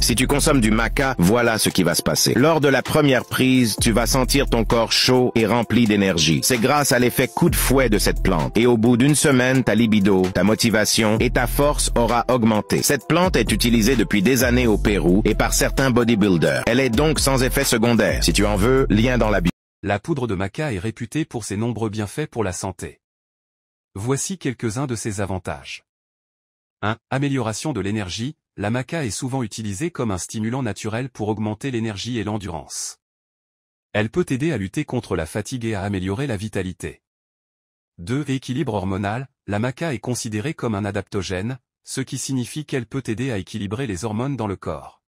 Si tu consommes du maca, voilà ce qui va se passer. Lors de la première prise, tu vas sentir ton corps chaud et rempli d'énergie. C'est grâce à l'effet coup de fouet de cette plante. Et au bout d'une semaine, ta libido, ta motivation et ta force aura augmenté. Cette plante est utilisée depuis des années au Pérou et par certains bodybuilders. Elle est donc sans effet secondaire. Si tu en veux, lien dans la bio. La poudre de maca est réputée pour ses nombreux bienfaits pour la santé. Voici quelques-uns de ses avantages. 1. Amélioration de l'énergie. La maca est souvent utilisée comme un stimulant naturel pour augmenter l'énergie et l'endurance. Elle peut aider à lutter contre la fatigue et à améliorer la vitalité. 2. Équilibre hormonal. La maca est considérée comme un adaptogène, ce qui signifie qu'elle peut aider à équilibrer les hormones dans le corps.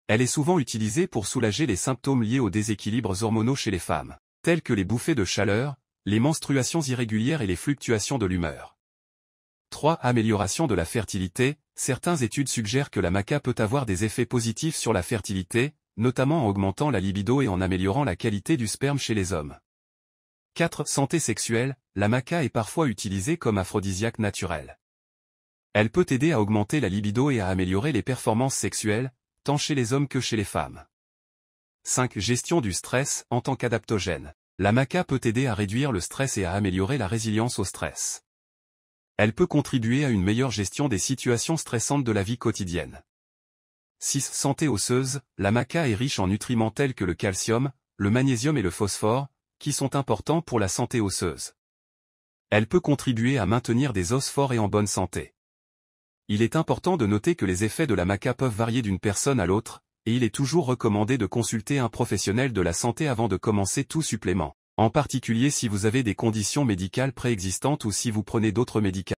Elle est souvent utilisée pour soulager les symptômes liés aux déséquilibres hormonaux chez les femmes, tels que les bouffées de chaleur, les menstruations irrégulières et les fluctuations de l'humeur. 3. Amélioration de la fertilité. Certaines études suggèrent que la maca peut avoir des effets positifs sur la fertilité, notamment en augmentant la libido et en améliorant la qualité du sperme chez les hommes. 4. Santé sexuelle. La maca est parfois utilisée comme aphrodisiaque naturel. Elle peut aider à augmenter la libido et à améliorer les performances sexuelles, tant chez les hommes que chez les femmes. 5. Gestion du stress. En tant qu'adaptogène, la maca peut aider à réduire le stress et à améliorer la résilience au stress. Elle peut contribuer à une meilleure gestion des situations stressantes de la vie quotidienne. 6. Santé osseuse. La maca est riche en nutriments tels que le calcium, le magnésium et le phosphore, qui sont importants pour la santé osseuse. Elle peut contribuer à maintenir des os forts et en bonne santé. Il est important de noter que les effets de la maca peuvent varier d'une personne à l'autre, et il est toujours recommandé de consulter un professionnel de la santé avant de commencer tout supplément, en particulier si vous avez des conditions médicales préexistantes ou si vous prenez d'autres médicaments.